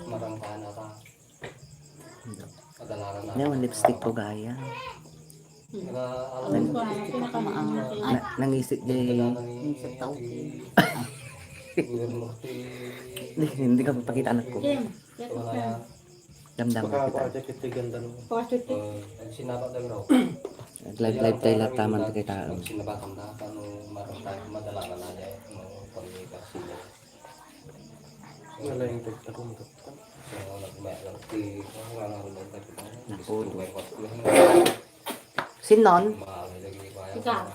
Marang ka na ka. Kadalaran na. Yan, lipstick ko gaya. Nangisip niya hindi ka magpakita anak ko. Damdam Baka kita. ako aja ganda no. Sinabat lang raw. Live tayo lahat taman kay tao. Sinabat ang data no marang tayo madala na niya no komunikasi niya. Wala yung tagtakong to. So nagmayang ti wala ron ang tayo. Naku. Sinon? Ika.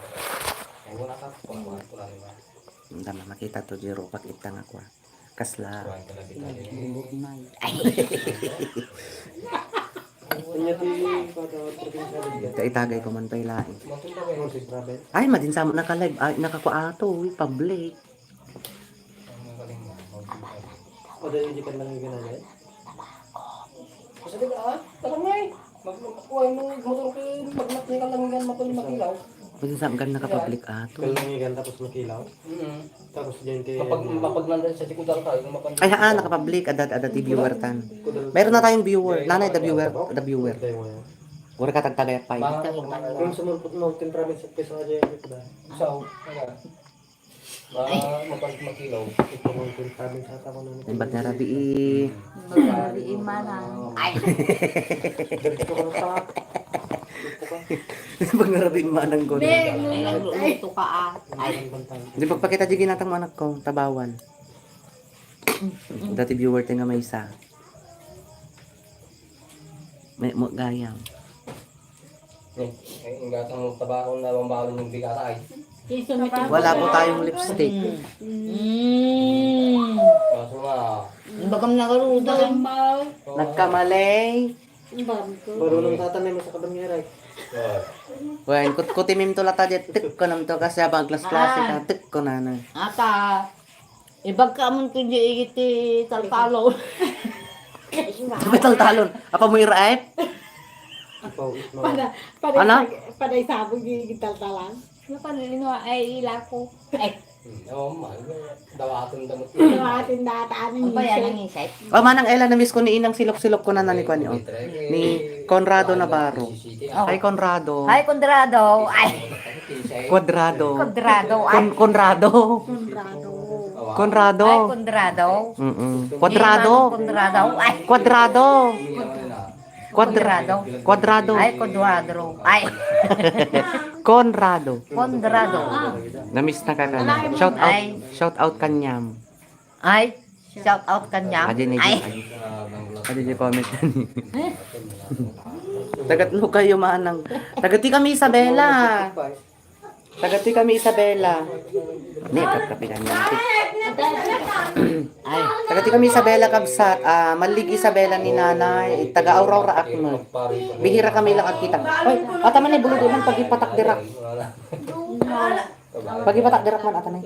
Wala ka po wala naman. Dama makita to Jero pakita nga ko. Kasla. Kanya ti pada probinsya. Itagay ko man pa ilain. Ano si Travel? Ay, madinsamo naka-live. Ay, nakakuato. Public. O dahil hindi ka lang yung ginagay? Kasi di ba, tarang ngay. Magkukuha mo motor ko, magnat niya ka lang yan, makilaw. Madinsamo gan naka-public ato. Kalangigan tapos makilaw. Tapos dyan ti... Kapag nandan sa tikudar tayo, mapansin. Ay, naka-public. Adat viewer tan. Meron na tayong viewer. Nanay, the viewer. The viewer. Wala ka tagtagay pa. Kung sumulpot mo, temperament sa pesa aja yung ito dahil. So, makilaw. Ito mo yung temperament sa tao na Ay, ba't narabi Magkarabiin manang. Ay! Dito ka na sa... Pag narabi manang ko. Ay, nagluluto ka ah. Ay! Di pagpakita di ginatang anak ko. Tabawan. Dati viewer tayo nga may isa. May mo gayang. Ang gatang tabakong na bambalon yung bigata ay. Wala po tayong lipstick. Kaso nga. Bagam nakaruda. Nagkamalay. Marunong tatanay mo sa kabangiray. Wen, kutimim to lata jet tik ko nam to kasi abang klas-klase ka tik ko na na. Ata, ibag ka mo ito di iti talpalo. Betal talon. Apa mo iraip? Ano? Paday sabog di gital-talan. Ano pa nilino ay ila ko. Ay, Oo, man. Dawatin damot. Ano ating dataan ano ng ba yan ang isip? O manang Ella na miss ko ni inang silok-silok ko na ni ko ni ni Conrado Navarro. Hi Conrado. Ay, Condrado. Ay, Quadrado. Condrado. Ay, Conrado. kontrado. Conrado. ay, Condrado. Quadrado. Condrado. Ay, Quadrado. Condrado. Quadrado. Ay, Condrado. Ay, Conrado. Condrado. Na-miss na ka na. Shout out kanyam. Ay, shout out kanya. Adi ni. Ay, Adi ni comment ni. Tagatlo kayo manang. Tagati kami Isabela. Tagati kami Isabela. Ni kapitan niya. ay, Tagati kami Isabela kabsat. Malig Isabela ni nanay. Taga Aurora Akno. Bihira kami lang kita. Hoy, ata man ni buludo man pagipatak dirak. Pagipatak dirak man ata nay.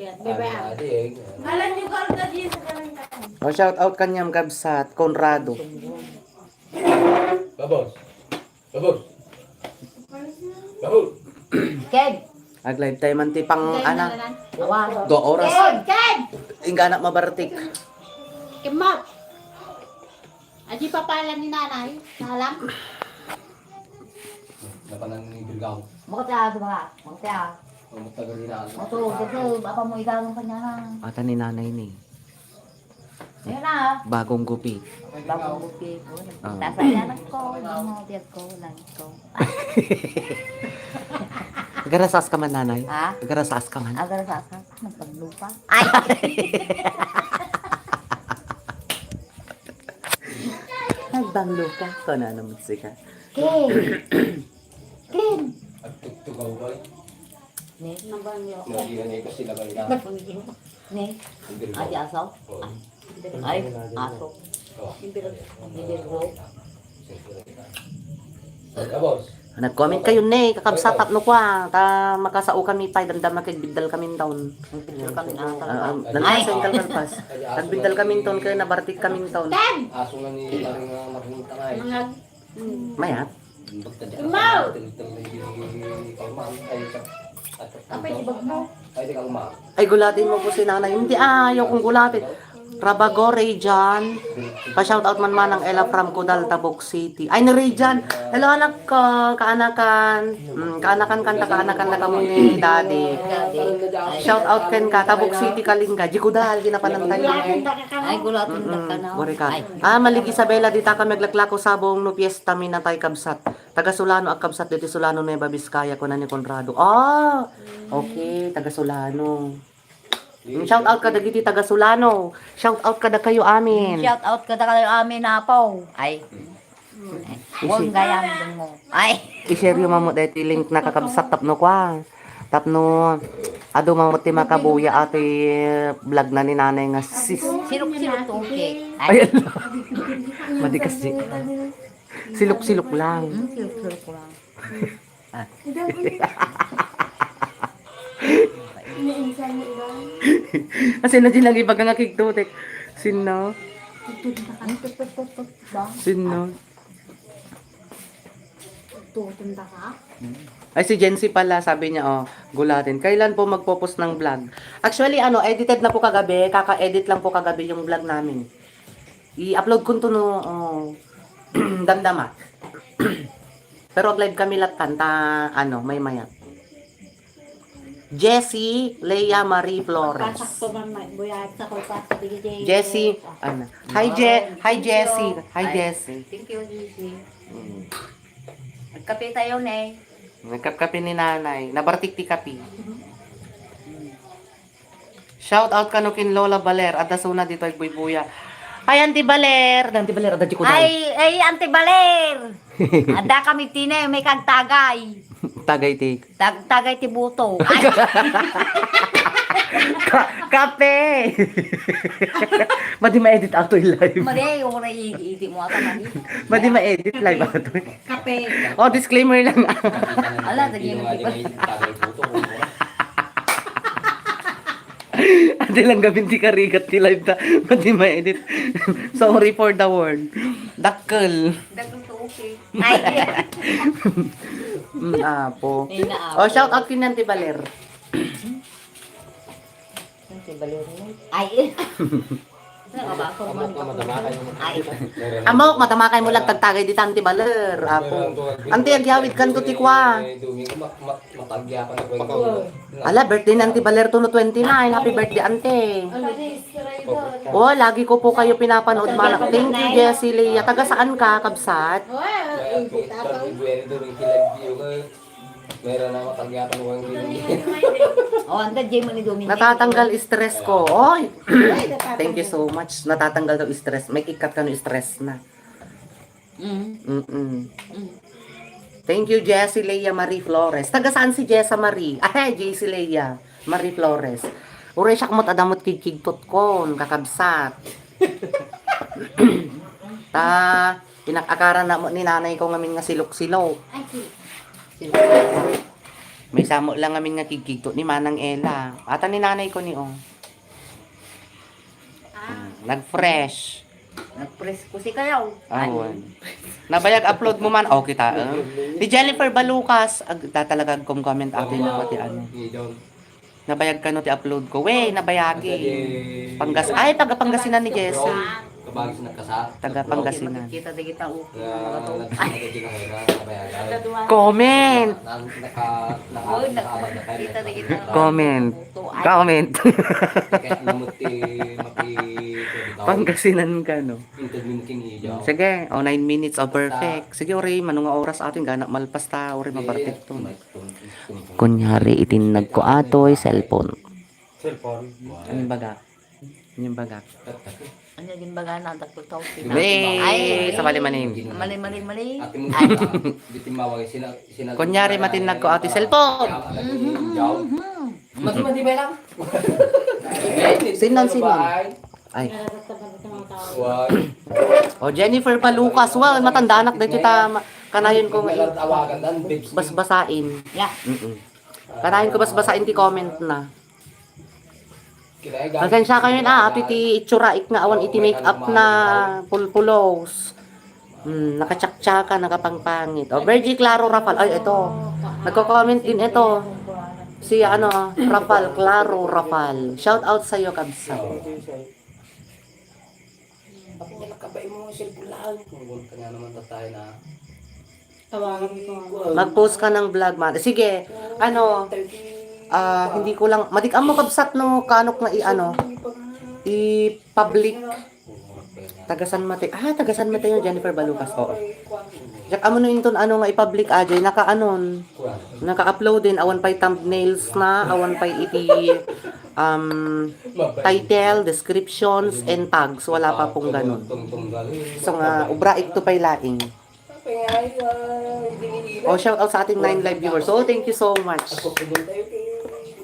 O shout out kanyam kabsat Conrado. Babos. Babos. Babos. Ken. Ag live time man ti pang ana. Awa. 2 oras. Ken! Inga anak mabartik. Kimot! Aji papalan ni nanay. Salam. Napanan ni Bilgao. Bakit ya, mga? Bakit ya? Matagal din na. Ito, apa mo igalong kanya na? Ata ni nanay ni. Ayun na. Bagong gupi. Bagong buti ko. Nasa yanak ko, mga tiyat ko, langit ko. Garasas ka man nanay. Ha? Garasas ka man. Agar sa asa, nagpaglupa. Ay! Nagbanglo ka. Ko na naman sika. Ken! Ken! At tugtugaw ba? Ne? Nagiging ko sila ba nila? Ne? Adi asaw? Ay, aso. Ibirgo. Babos. Nag-comment kayo ne, kakabsat tatlo kwa. Ta makasao kami pa, damdam nakigbigdal kami taon. Picture kami na Nalasa yung kalkalpas. Nagbigdal kami taon kaya nabartik kami taon. Aso nga ni Maring Marunta nga eh. Mga Mayat. Mau! Ay, di ka umang. Ay gulatin mo po si nanay. Hindi ayaw kong gulatin. Trabago, Rayjan. Pa-shoutout man man ng Ella from Kudal, Tabuk City. Ay, ni Rayjan. Hello, anak ko. Kaanakan. Kaanakan na kamo ni Daddy. Shoutout ken ka. Tabuk City, Kalinga. Di Kudal, ginapanantay. Ay, gulatong ka na. Gori ka. Maligi Isabela, dita ka maglaklako sabong no fiesta minatay kabsat. Taga Solano ak kabsat dito Solano Nueva Vizcaya ko na ni Conrado. Okay, taga Solano. Shout out ka dagiti taga Solano. Shout out ka da kayo amin. Shout out ka na kayo amin na po. Ay. Huwag gayang mo. Ay. I-share yung mamot dahil link nakakabsat tapno kwa. Tapno, ado mamot ti makabuya ati vlog na ni nanay nga sis. Silok-silok to okay. Ayan lang. Madikas di. Silok-silok lang. Silok-silok lang. Kasi na din lang ibag nga kiktutek. Sino? Sino? Tutunda ka? Ay, si Jency pala, sabi niya, gulatin. Kailan po magpo-post ng vlog? Actually, edited na po kagabi. Kaka-edit lang po kagabi yung vlog namin. I-upload ko ito no, damdama. Pero live kami latan, may maya. Jessie Leia Marie Flores. Pasakto man may buyag sa kulpas sa bigay. Jessie, Hi Jessie. Hi Jessie. Thank you, Gigi. Magkape tayo, ne. Nagkapkapi ni nanay. Nabartik ti kapi. Shout out kanukin Lola Baler. At dasuna dito ay buya. Ay, Auntie Baler. Auntie Baler, adadji ko Ay, Ante Baler. Ada kami tine, may kagtagay. Tagay ti. Tagay ti buto. Ay, Kape! Madi ma-edit ato yung live. mali, yung iti mo ata mali. Madi ma-edit live ato. Kape. Disclaimer lang. Ala, dagyan mo Ate lang gawin di karigat ti live ta. Madi ma-edit. Sorry for the word. Dakkel. Dagyan to okay. Ay, Apo. Ay, naapo. Shout out kin Auntie Baler. Ante Baler. Ay. Nakabako man. Ay. Amok, matamakay mo lang tagtagay di Auntie Baler. Apo. Auntie, agyawid kan to tikwa. Matagya pa na kwento. Ala, birthday ng Auntie Baler to no 29. Happy birthday, Auntie. Lagi ko po kayo pinapanood, malak. Thank you, Jessie Leia. Taga saan ka, kabsat? Meron na matagya pa na Anda Jay man ni Dominic. Natatanggal stress ko. Oy! Thank you so much. Natatanggal daw stress. May kikat ka no stress na. Thank you, Jessie Leia Marie Flores. Taga saan si Jessa Marie? Jessie Leia Marie Flores. Uray siya kumot adamot kikigtot kon, kakabsat. Pinakakaran na mo ni nanay ko ngamin nga silok-silok. May samo lang ngamin nga kikigtot ni Manang Ella. Ata ni nanay ko ni Nag-fresh. Nag-press ko si kayo. Nabayag upload mo man. Kita. Di Jennifer Balucas. Talaga comment atin na pati ano. Nabayag ka no ti upload ko. Nabayagi. Taga Pangasinan ni Jessie. Kabagis na kasat. Taga Pangasinan. Kita di kita Comment. Kita di kita. Comment. Pangasinan ka no. Sige, 9 minutes of perfect. Sige, ori, manunga oras atin ganak malpas ta, ori mabartik to. Kunyari itinag ko atoy cellphone. Anong baga? Ano din baga na dakto tao. Sa mali-manim. Mali. Kunyari matinag ko atoy cellphone. Mati ba lang? Sinan. Ay. Jennifer Palucas. Matanda anak dito ta kanayon ko basbasain. Yeah. Kanayon ko basbasain ti comment na. Pasensya kayo api ti itsuraik nga awan iti make up na pulpulos. Nakachakchaka, nakapangpangit. Virgie Claro Rafal. Ay, ito. Nagko-comment din ito. Si Rafal, Claro Rafal. Shout out sa iyo, kabsa. Kabay mo yung cellphone lang. Kung kanya naman tayo na. Tawagan ko. Mag-post ka ng vlog, man. Sige, ano, hindi ko lang, madik mo kabsat no, kanok na i-public. Tagasan Mateo, Jennifer Balucas, oo. Jak amo no inton ano nga i-public ajay naka-anon. Naka-upload din awan pay thumbnails na, awan pay title, descriptions and tags, wala pa pong ganun. So nga ubra ikto pay laing. Oh, shout out sa ating 9 live viewers. So thank you so much.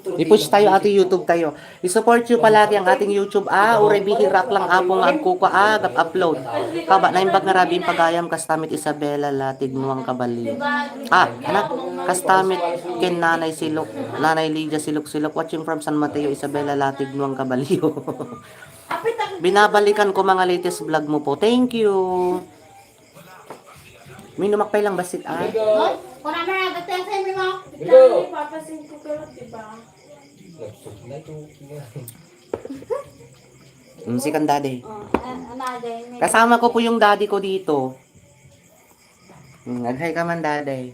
I-push tayo ating YouTube tayo. I-support nyo palagi ang ating YouTube. Uray bihirak lang apong agkuka upload. Kaba na imbag nga rabing pagayam kastamit Isabela Latig Nuang Kabaliw. Anak, kastamit ken Nanay Silok, Nanay Lydia Silok watching from San Mateo Isabela Latig Nuang Kabaliw. Binabalikan ko mga latest vlog mo po. Thank you. Minumakpay lang basit Kung naman nagtatang sa inyo mo. Papasin ko kayo, diba? Si kan daddy. Anagay. Kasama ko po yung daddy ko dito. Naghay ka man daddy.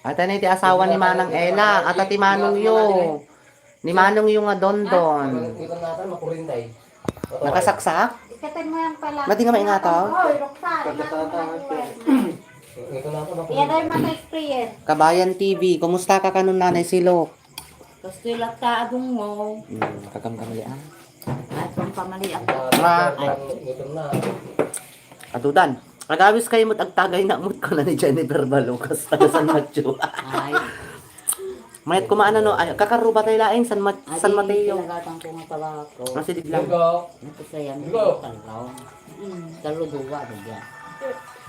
At ano iti asawa ni Manang Ella. At ati Manong yung. Ni Manong yung Dondon. Kita natin makurintay. Nakasaksak? Ikatin mo yan pala. Mati nga maingataw? Oy, Roxanne. Ito natin Yan ay maka-experience. Kabayan TV. Kumusta ka kanun Nanay Silok? Kasi lata adong mo. Kagamgamali At kung pamali ako. Ito na. Adudan. Agawis kayo mo't agtagay na mo't ko na ni Jennifer Balucas. Taga San Mateo. Ay. Mayat kumaan no. Kakaruba tayo laing San Mateo. Talagatang ko nga pala ako. Masidig lang. Napasayang ko talaw. Taluduwa din yan.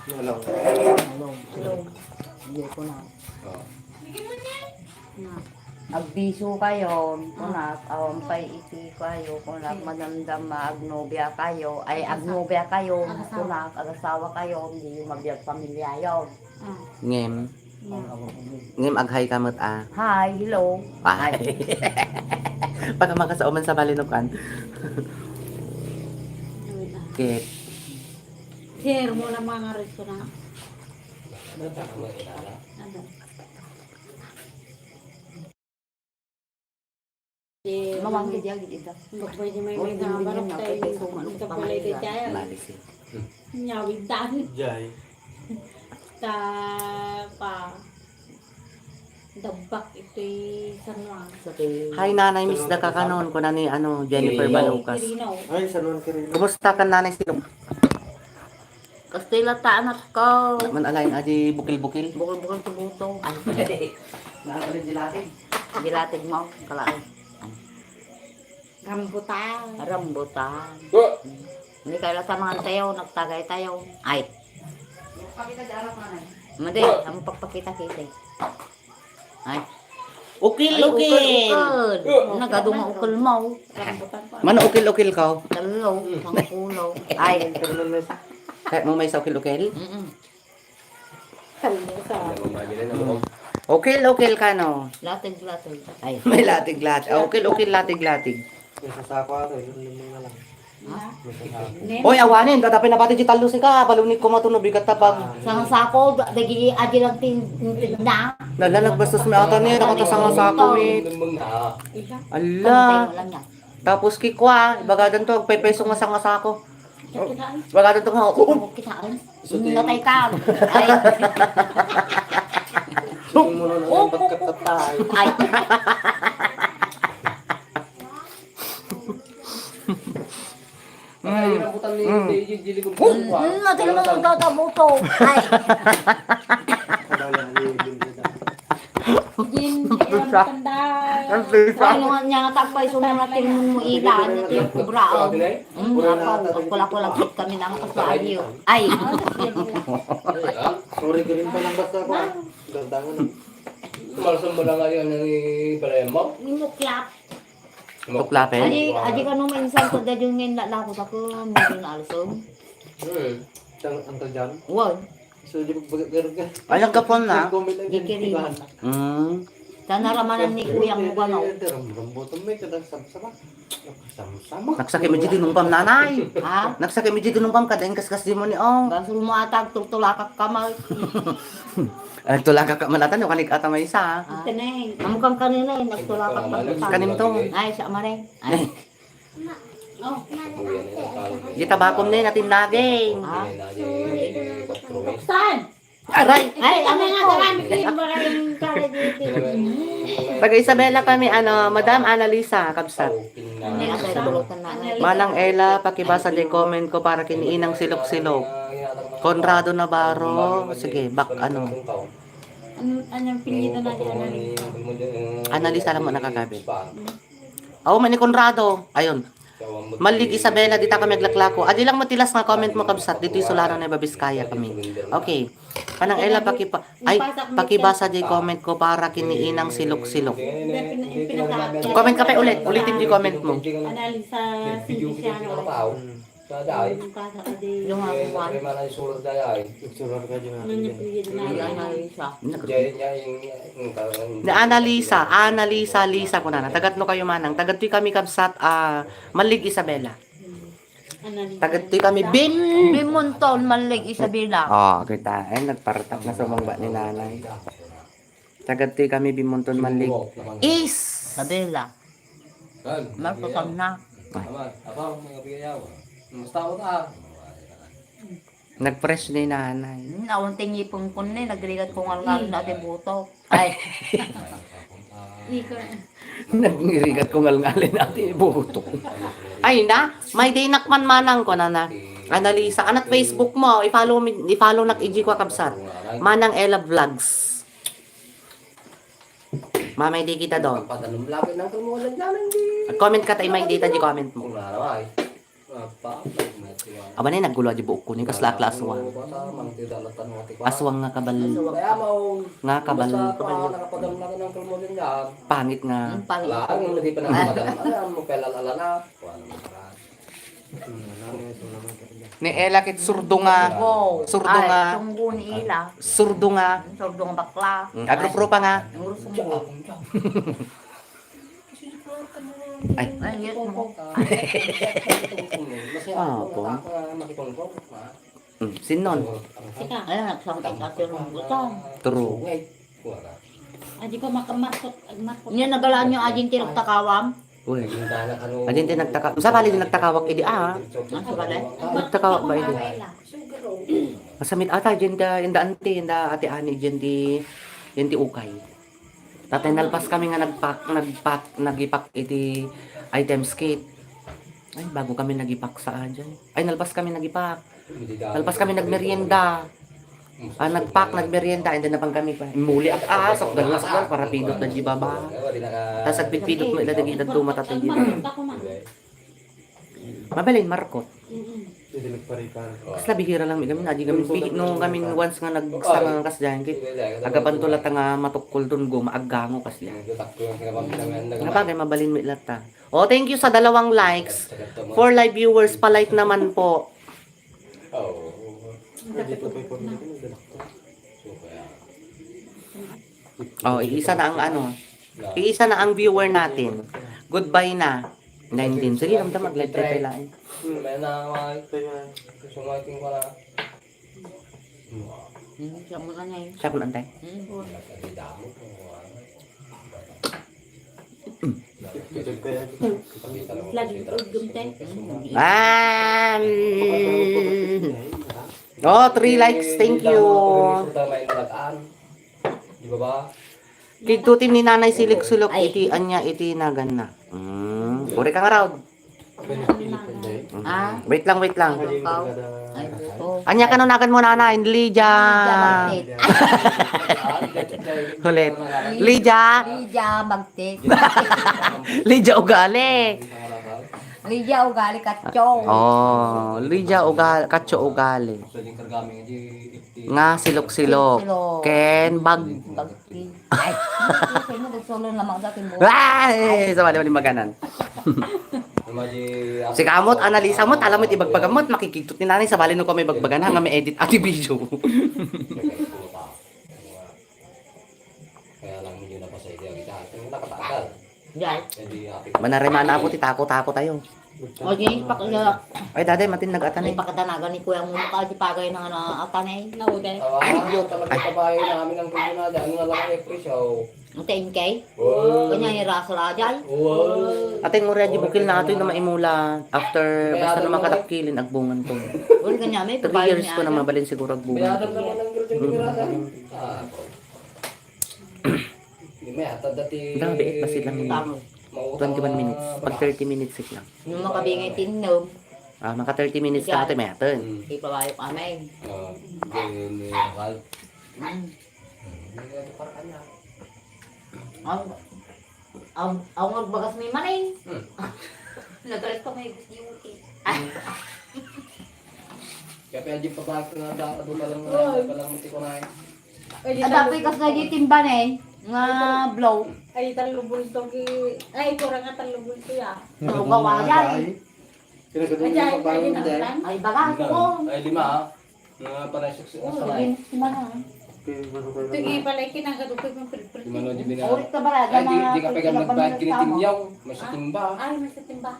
Hello. Hindi ko na. Agbiso kayo, kunat, awan pa'y iti kayo, kunat, madamdam agnobya kayo, ay agnobya kayo, kunat, agasawa kayo, hindi yung mabiyag pamilya yun. Ngem. Ngem aghay kamot Hi, hello. Bye. Pagka makasauman sa balinukan. Okay. Share mo na mga restaurant. Mamangkid yan, ito. Pwede may nagabarok tayo. Ito pala ito tayo. Malisi. Nyawid daan. Jai. Ta pa. Dabak ito'y sanwang. Hi nanay, miss da ka kanon ko na ni Jennifer Balucas. Kirinaw. Ay, Sanuan Kirino. Kumusta ka nanay Silok? Kasi lata anak ko. Man alain aji bukil-bukil. Bukol-bukol tubuto. Ay, Nakakalin dilatin. dilatig mo, kalain. Rambutan. Rambutan. Hindi kayo lata mga tayo, nagtagay tayo. Ay. Madi, ang pagpakita-kita. Ay. Ukil, ukil. Nagado nga ukil mo. Rambutan pa. Mano ukil-ukil ka? Talo, ang kulo. Ay. Kahit mo may sa ukil-ukil? Talisa. Ukil-ukil ka no? Latig. Ay. May latig-latig. Ukil-ukil latig-latig. May sasako ako, yun na lang. May sasako. Oy, awanin, tatapin na pati digital lusi ka. Balunit ko matunog bigat tapag. Sa sako, dagi adi lang tinda. Nalalag bastos may ata niya, nakatasang sa ako mit. Ala. Tapos kikwa, bagadan to, pepeso nga sa ako. Bagadan to nga ako. Kitaan. Natay ka. Ay. Yung muna na lang, ba't katapay? Ay. Ay, rambutan ni Jili ko. Natay mo ng tatabuto. Ay. Din, rambutan dahil. Ano nga niya nga tagpay sunod natin mo ilan. Ito yung kubrao. Ako lang kami ng kasayo. Ay. Sorry ka rin pa lang basta ako. Dandangan. Malasang mo lang ngayon ng palayan mo. Nimuklap. Tuklapin? Aji ka nung minsan ko dahil yung ngayon lakot ako. Medyo na alasog. Ang tadyan. Wow. So, di ba gano'n ka? Ay, nagkapon na. Comment ang Gikiriman. ganyan. Sa naramanan ni Kuya mo gano. Rambutan may kadang sama-sama. Sama-sama. Nagsakit mo dito nung pam nanay. Ha? Nagsakit mo dito nung pam kadeng kaskas di mo ni ong. Baso mo atag tulakak kamay. Tulang ka manatan yung kanig ata may isa. Tanay. Amukang kanina eh, nagtulakak pa. Kanim to. Ay, sa mare. Ay. Kita bakom na natin naging. Ha? Saan? Aray! Ay, ano nga karami kayo ba kayong kare dito? Taga Isabela kami, Madam Annalisa, kabsat. Hindi ka sa bulutan na. Manang Ella, pakibasa di comment ko para kiniinang silok-silok. Conrado Navarro, sige, Anong pilitan natin? Annalisa lang mo nakakabit. Oo, man ni Conrado. Ayun. Malig Isabela, dita kami naglaklako. Adi lang matilas nga comment mo kabsat. Dito Solano na Babiskaya kami. Okay. Manang Ella, pakibasa di comment ko para kiniinang silok-silok. Comment ka pa ulit. Ulitin di comment mo. Analisa Cinticiano. Yung mga kuwan. Surar ka dyan. Ano niya pilitan Ay, natin? Analisa, Lisa ko na. Tagat no kayo manang. Tagat ti kami kabsat, Malig Isabela. Tagat ti kami Bimunton, malig Isabela. Kita. Nagpartak na sumangba ni nanay. Tagat ti kami bimunton Malig. Isabela. Marputan na. Nag-fresh ni nanay. Naunting ipong ko na, nagrigat ko nga natin buto. Ay, Nagngirigat ko ngalngalin natin ibuto. Ay na, may day nakman manang ko na. Analisa, anat Facebook mo, i-follow nak IG ko kabsat. Manang Ella Vlogs. Mamay di kita doon. Padalong lagi ng tumulan dyan. Comment ka tayo, may data di comment mo. Aba na naggulo di buok ko ni kasla aswang. Aswang nga kabal. Kaya mo, Nga kabal. nakapadalong lagi ng tumulan dyan. Pangit nga. ang pangit. Wala, ang hindi pa nakapadalong. Alam mo, kailan na. Ni Ella kit surdo nga. Wow. Surdo nga. Ay, tunggo ni Ila. Surdo nga. Surdo nga bakla. Agro-pro pa nga. Ang gusto mo. Ay. Ay, yes mo. Sinon. Sika. Ay, nagsangkit kasi ng butang. True. Adi ko makamakot. Agmakot. Yan nagalaan yung aging tirok takawam. Uy. Adin din nagtaka. Sa bali din nagtakawak idi Ang sabalay. Nagtakawak ba idi? Masamit ata jenda inda ante inda ate ani jendi ukay. Tatay nalpas kami nga nagipak iti items kit. Ay bago kami nagipak sa dyan. Ay nalpas kami nagipak. Nalpas kami nagmerienda. Nagmerienda and then napang kami pa. Muli at asok dala sa para pidot na di baba. Tas agpidot mo ila dagi dadto matatay di. Ako man. Mabalin markot. Hindi nagparikan. Kasla bihira lang kami nadi kami no kami once nga nagsanga kas diyan kit. Agapan to lata nga matukol dun go maagango kasla. Nga bagay mabalin mo ilata. Oh, thank you sa 2 likes. 4 live viewers pa like naman po. Dito pa yung Oh, iisa na ang iisa na ang viewer natin. Goodbye na. 19. Sige, ramdam mag-live tayo lain. Siya mo na ngayon. Siya kung antay. Lagi gumtay. Oh, 3 likes. Thank you. Di ba ba? Tigtutin ni Nanay Silik-Sulok iti anya iti nagan na. Uri ka nga raw. Ah, Wait lang. ikaw. Ay, buto. Anya ka nagan mo Nanay, Lydia. Magtit. Ulit. Lydia. Lydia, magtit. Lydia ugali. Lydia, ugali katyo. Oh, Lydia ugali, katso ugali. Nga silok-silok. Ken bag. Bagti. Ay, kasi mo nagsolo lamang sa ating buhay. Ay, sa mali maganan. Si kamot, analisa mo, alam mo ibagbagamot, makikiktot ni nanay sa bali no kami bagbagan nga may edit ati video. Kaya lang medyo Pasay dia kita. Ito nakatagal. Dahil. Hindi api. Manaremana ako, tako-tako tayo. O di, pakila. Ay, dati, matin nag-atan Ay, eh. pakatanagan ni Kuya Muno ka, di pagay ng atanay. Nauday. Yun talaga kabayo namin ang pinunada. Ano nga lang ang presyo? Ang 10K. Wow. Kanya yung raso rajay. Wow. Ating mo rin, bukil na ato yung na maimula. After, basta naman katakilin, agbungan to. Uy, kanya may 3 years ko na mabalin siguro agbungan Bayadam to. naman ang gilting pirata. Hindi may atad dati. Grabe, basta lang yun. Tamo. 21 minutes. Pag 30 minutes sik lang. Yung makabingay tinom. Maka 30 minutes ka ito may atin. Di pa kayo kami. Ganyan nakal. Ang magbagas may maning. Nagalit pa may gusti-uti. Kaya pwede pa ba ito na dapat doon palang munti ko na eh. Adapoy kas na di timban eh. Nga blow. Ay, talubol to ki... Ay, kurang nga talubol to ya. Ano gawayay? Pinagdadun Ajay, yung pagbago ay, mo dyan. nang Ay baga ko. Ay, 5 ah. Nga panay success Oh, sa lagyan si mana. Sige pala, kinagadukoy mo pil-pil. Di man di bina. Ulit ka ba? Ay, di ka pegang nagbayad kinitimyaw. May sa timba. Ay, may sa timba.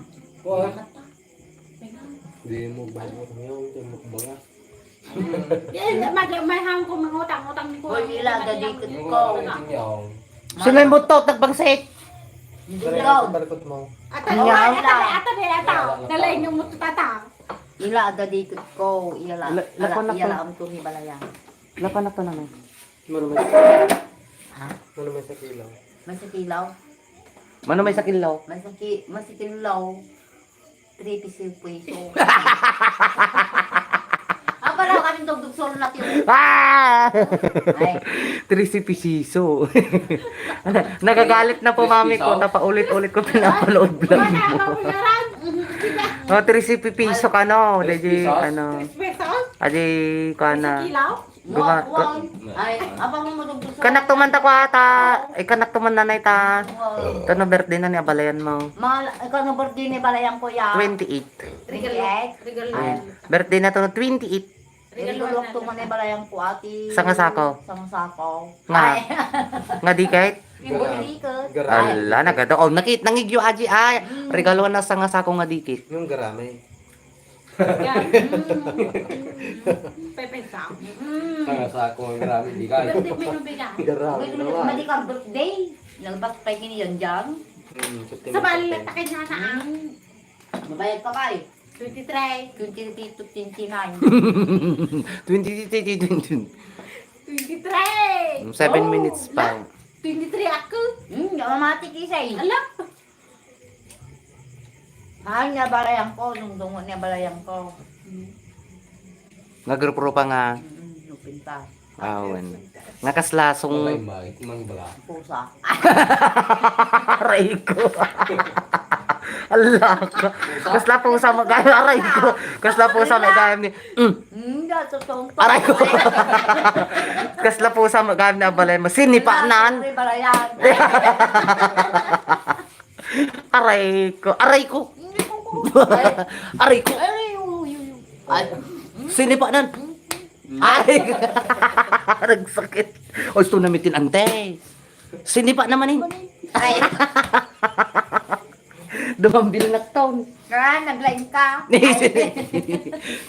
Hoy. Nakata. May nga. Hindi mo bayad mo kami yung timok baga. May hang ko mga utang ni ko. Uy, nila dadikot Yung ko. kinitimyaw. Sino yung butot? Nagbangsit! Ikaw. Barikot mo. Ata, Dalay niyo mo tata. Ila dadikot ko. Ila. Lakon na to. Ila ang tuni balaya. Lapan na to naman. Mano may Ha? mano may sa kilaw. May sa kilaw. Mano may sakilaw? May sa kilaw. 3 piso peso. Ang pala kaming dugdug-solo natin. Ah! Ay. 3 pisiso. Nagagalit na po mami ko. Napaulit-ulit ko pinapaload vlog mo. Mabayaran. O, 3 piso ka no. Deji, Pesos? ano. Pesos? Adi, ka na. Kilaw? Guma- Wow. Ay, abang mo dugdug-solo. Kanak tuman ta ko ata. Ay, kanak tuman nanay ta. Wow. Ito na birthday na ni abalayan mo. Mga, ikaw ng birthday ni Balayang Kuya. 28. Regalo. Regalo. Ay, birthday na to no 28. Regalo to man ni Balayang ko ati. Sangasako. Sangasako. Nga. Ay. Nga di kahit. Yung bulikot. Garamay. Ala, nagado. Oh, nangigyo aji ay. Regalo na sa nga sako nga dikit. Yung garamay. Yan. Pepesa. Ang sa ako ang marami di kaya. Birthday mo yung bigas. Garamay naman. Madi ka birthday. Nagbas pa kini yan dyan. Sa balik takin na na ang Mabayad ka kay. 23. 20 to 29. 20. 23. 7 minutes pa. 23 ako. Mamatik isay. Ala. Mahal niya balayang ko. Nung dungo niya balayang ko. Nagropro pa nga. Nupinta. Awan. Nga kaslasong Imang baga. Pusa. aray ko. Allah ka. Kasla po sa magaya aray ko. Kasla po sa magaya ni. Hindi, totoo. Aray ko. Kasla po sa magaya ni abalay mo. Sinipa nan. Balayan. Aray ko. Aray ko. Aray ko. Ay, sinipa nan. Ay. Nagsakit. O, ito namitin ante. Sinipa naman eh. Ay, Dumambil na taon. naglain ka.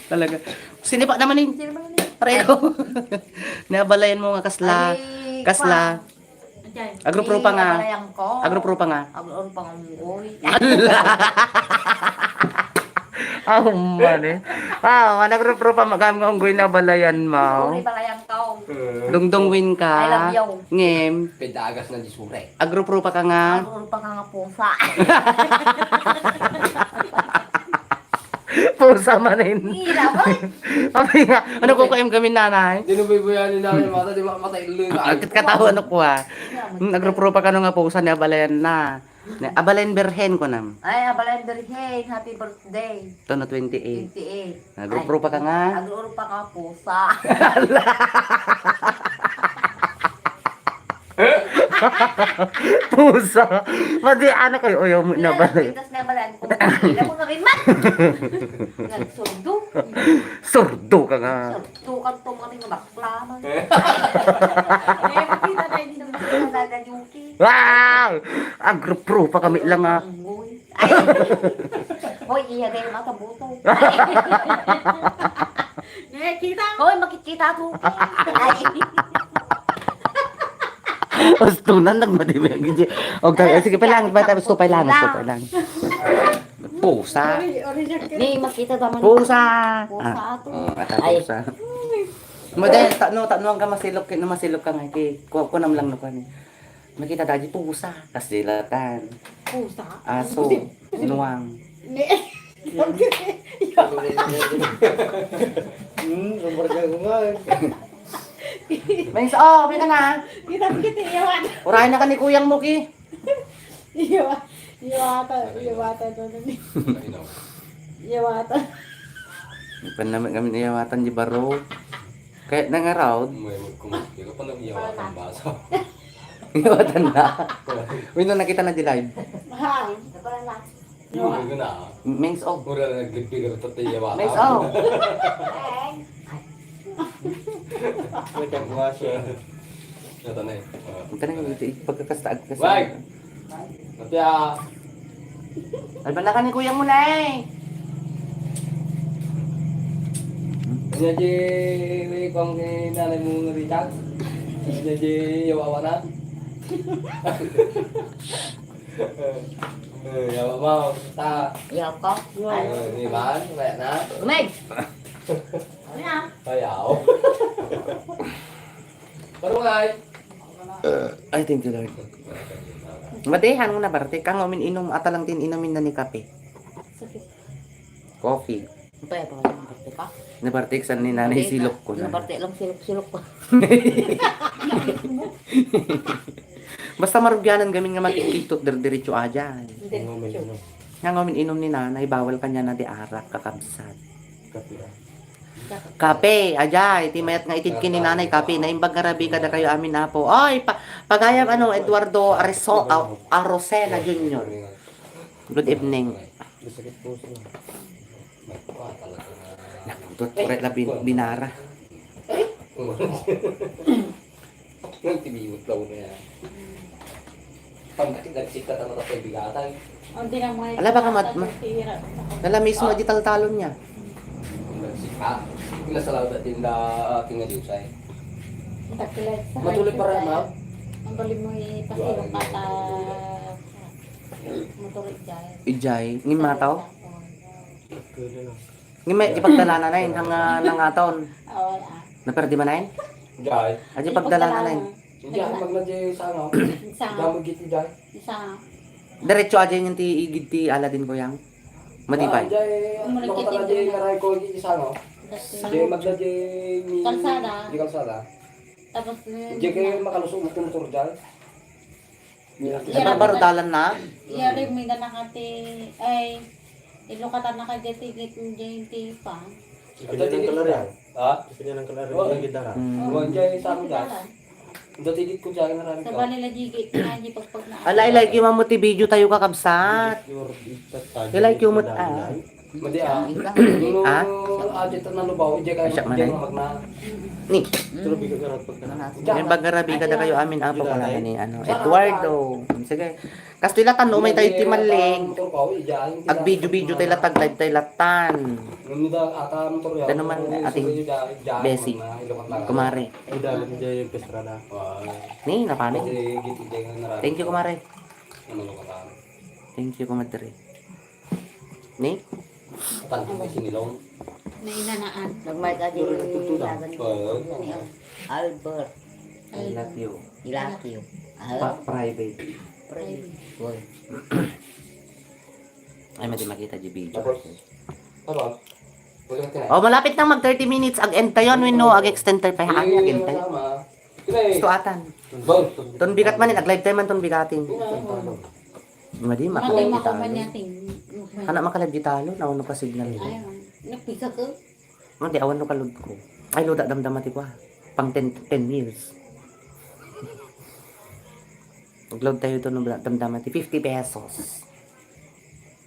Talaga. Sinipa naman eh. Aray ko. Nabalayan mo nga kasla. Ay, Kasla. Diyan. Agropro pa nga. Balayang ko. Agropro pa nga. Agropro pa nga unggoy. Ah, man eh. Ah, nagropro pa magam nga unggoy na balayan mo. Unggoy balayang ko. Dungdong win ka. I love you. Ngem. Pedagas na disure. Agropro pa ka nga. Agropro pa nga pusa. Pusa man rin. Hila ba? Sabi nga, ano ko kayong gamin nanay? Dinubaybayan ni namin mata di matay ulo. Agit katawa ano ko ah. Nagropro pa ka no nga pusa ni abalayan na. Abalayan berhen ko nam. Ay, abalayan birhen. Happy birthday. Ito na 28. 28. Nagropro pa ka nga. Agropro pa nga pusa. Pusa. Madi ano kayo oyo mo na balay. Pitas na balayan ko. Hila mo na rin man. Nagsurdo. Sordo ka nga. Surdo ka to mga rin na bakla man. Eh, makita tayo dito. Nagagayuki. Wow! Agro-pro pa kami lang ah. Uy. Ay. Hoy, iya kayo makabuto. Nakikita mo. Hoy, makikita ko. Ay. Ostunan lang madimi. Og sige pa lang, gusto pa lang. Pusa. Ni makita daman. Pusa. Pusa ato. Ata Ay. pusa. Model takno ka masilok ka nga kay ko nam lang no kani. Makita daji pusa, kasilatan, Pusa. aso, sinuwang. Nomor ka kumain. May may ka na. Kita kita iyawan. Urahin na ka ni Kuyang Muki. Iwata doon. Iwata. Panamit kami niyawatan di baro. Kaya nangaraw, May magkumukti ka pa nag-iyawakan basa. niyawatan na. Wino nakita na di live. Ha. Yung ko na. Mings of. Mura na naglipig ka ito iyawakan. Mings of. May kang kumasya. Ito na eh. Ito na yung pagkakastaag kasi. Wag! Matya! Alba na ka ni Kuyang muna eh. Kanya di kung nanay mo Richard. Kanya di yawawa na. Yawa mo. Ta. Iya ko. Ni man. Kaya na. Meg. Ayaw. Pero ngay. Ay, thank you Lord. Madehan mo na barte. Kang inom ata lang din inumin na ni kape. Coffee. Paya pa lang barte ka. Nabartik sa ni nanay silok ko na. Barte lang silok ko. Basta marugyanan gamin nga magkikitot diretso aja. Nga ngamin inom ni nanay, bawal kanya na di arak kakabsat. Kape, ajay, timayat nga itid ni nanay kape, naimbag nga rabi kada kayo amin apo. Oy, pagayam Eduardo Arosena Jr. Good evening. Sakit puso. Nakutot, uret la binara. Nagtibiyot daw na yan. Pagkakita ka na tayo bigatan. Hindi na mga. Ala, baka Nala mismo di taltalon niya. Nagsikat. Pinasalaw na din na ating nadiusay. Matuloy pa rin, ma'am? Ang galing mo ipasilok kata. Matuloy dyan. Ijay, ngim mataw. Ngim may ipagdala na yun, hangataon. Wala. Naperdi man na yun? Jai. Aji pagdala na yun. Hindi ako magnadya sa ano. Isa. Damag giti Jai. Isa. Diretso aja yung ti igid ti Aladin ko yang. Matibay. Jai, ako na Jai ngaray ko isa no. Jai magnadya ni... Kalsada. Di kalsada. Tapos Jai kayo makalusog motor Jai. Ano baro dalan na? Iyari may ganakati ay ilokatan na ka tigit ng JNT pa. Kanya ng kalar yan. Ha? Kanya ng kalar yung gitara. Huwag Jai sa akin Jai. Datigit ko Jai na Sa balila jigit na di pagpag na. Ala, like yung mamuti video tayo kakabsat. Like yung Madi ah. Ah? Adit na lubaw. Jai kayo Asya man ay. magna. Ni, Pero bigat ka rin pagka. yung bagarabi kada kayo amin apo pala ni Eduardo. Sige. Kastilatan no may tayo ti maling. Ag video tayo latag live tayo latan. Ano man ating Bessie. Kumare. Ay dagat niya yung pestrada. Ni, napano? Thank you kumare. Thank you kumadre. Ni? Na inanaan. Nagmay ka din ni Albert. I love you. Ilaki yun. Private. Boy. Ay, madi makita di video. Apa? Oh, malapit nang mag 30 minutes. Ag end tayo, no, ag extend tayo pa haan. Ag end tayo. Gusto atan. Ton bigat man, ag live tayo man ton bigatin. Madi, Mati makalive di makaman talo. natin. Anak makalive di talo, nauno ka signal nito. Ayun. Nagpisa ko. Hindi, awan no kalud ko. Ay, luda damdamati ko ha. Pang 10 years. Mag-load tayo ito ng damdamati. 50 pesos.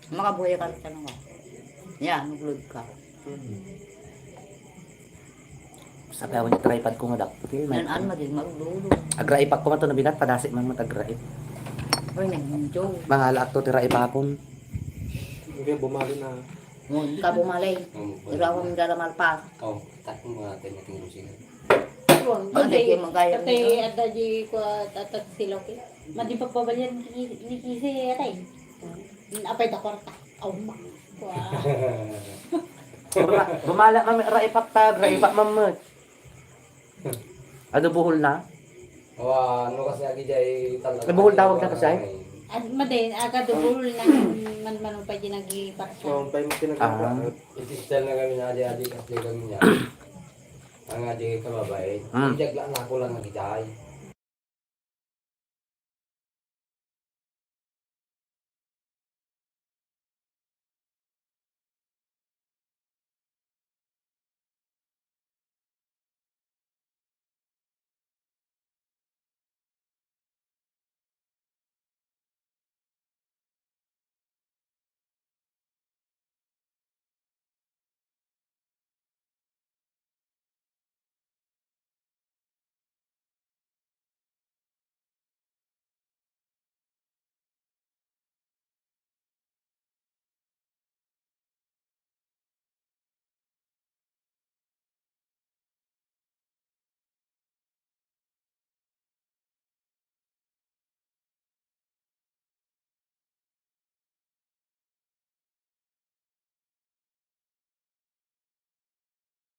Makabuhay ka rin tanong ko. Yan, mag-load ka. Sabi ako niya, tripod ko nga dapat. Yan an maging magdulo. Agra-ipak ko man to na binat, padasik man mag-agra-ip. Oy nagjo. Mga laak to, tira ipapon. Hindi, bumali na. Ngun ka bumalay. Iraw mo dalamal pa. Oh, takong mga natin yung sila. Ano kayo magaya Kati ada di ko tatak silaw ke. Madi pa pabalyan ni kisi atay. Apay da korta. Aw ma. Bumala mami, ra-ipak ta, ra-ipak mamot. Ano buhol na? Ano kasi lagi dyan talaga. Buhol tawag na kasi ay? At maden aga dubul na man pa di nagi parsa. So, tayo mo pinagkakala. Itistal na kami na adi kasi kami niya. Ang adi kababay. Ijaglaan ako lang nagijay.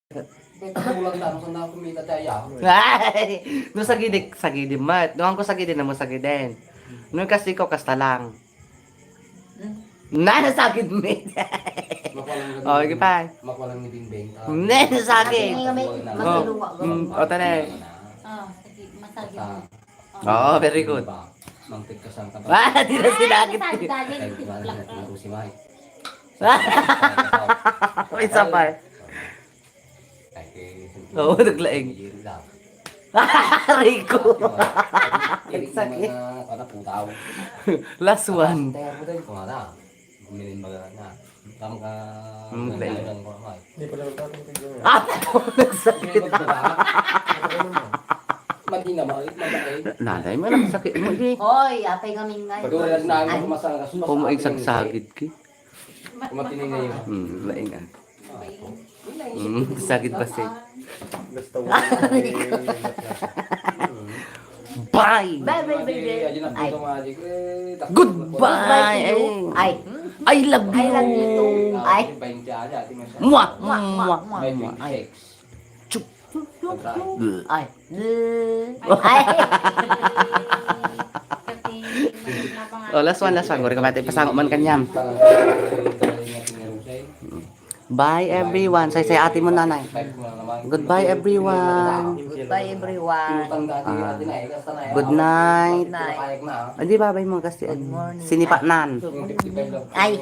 Kulang na kung na kumita tayo. Ay! No sa gidi mat. Doon ko sa gidi na mo sa giden. No kasi ko kasta lang. Na sa gid mi. Oh, sige pa. Makwalang ni Bingbing. Ne sa gid. Masiluwa O tane. Ah, sige masagi mo. Oh, very good. Mangtit ka sang kabag. Ah, di na sinagit. Masagi dali. Ay, wala na natin si Mike. Isa pa. Oo, naglaing. Rico. Sakit. Para putaw. Last one. Tayo mo din kung ano. Kumilin ba na. Tama ka. Laing. Hindi pa lang tatang tigil. Ah, nagsakit. Mati na malik, mabait. Nanay mo lang sakit mo di. Hoy, apay kaming ngay. Pagkulang na ako kumasang kasunod. Kung magsagit ki. Kumatinin na yun. Laingan. Sakit pa siya. Basta wala. Bye! Bye, bye, bye, bye. Ayun na Ay. puto magic. Goodbye! Ay. I love I love you too. you! Ay. Mwah! Mwah! Mwah! Ay. Chup! Ay. Ay. Oh, last one. Guri ka mati. Pasangok man kanyam. Bye everyone. Say ate mo nanay. Goodbye everyone. Goodbye everyone. Good night. Night. Hindi babay mo kasi sinipa nan. Ay.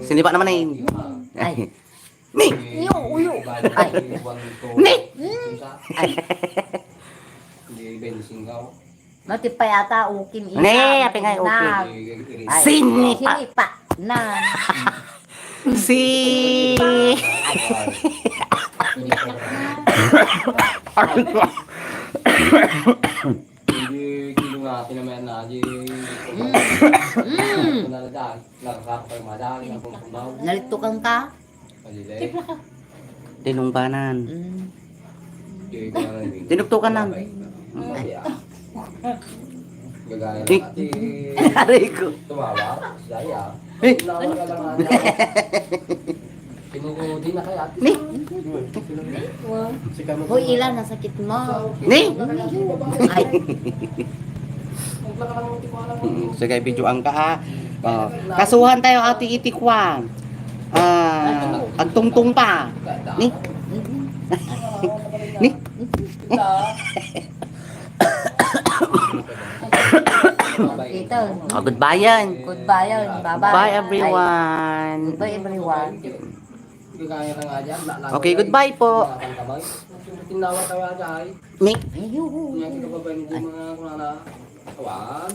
Sinipa naman ay. Ay. Ni! Uyo. Ay. Ni! Ay. Mati pa yata ukin isa. Ne, api nga ukin. Ay. Sinipa. Sinipa. Na. Si Hindi kilo nga tinamen na di. Nalitukan ka? tinungbanan. Tinuktukan nan. Gagaya Di- na ati. Aray ko. Tumawa. Saya. Eh. Pinugudi na kaya ati. Ni! Hoy, ilan ang sakit mo? Ni! Ay. Sige, video ang ka ha. Oh, kasuhan tayo ati itikwan. Agtungtung pa. Ni! Ni! Ito. Oh, goodbye yan. Goodbye yun. Bye-bye. Bye everyone. Goodbye everyone. Gagaya na nga dyan. Okay, goodbye po. Tinawa tayo dyan. Ni! Ayun. Kanya kita pa ba hindi mga kunana. Kawan.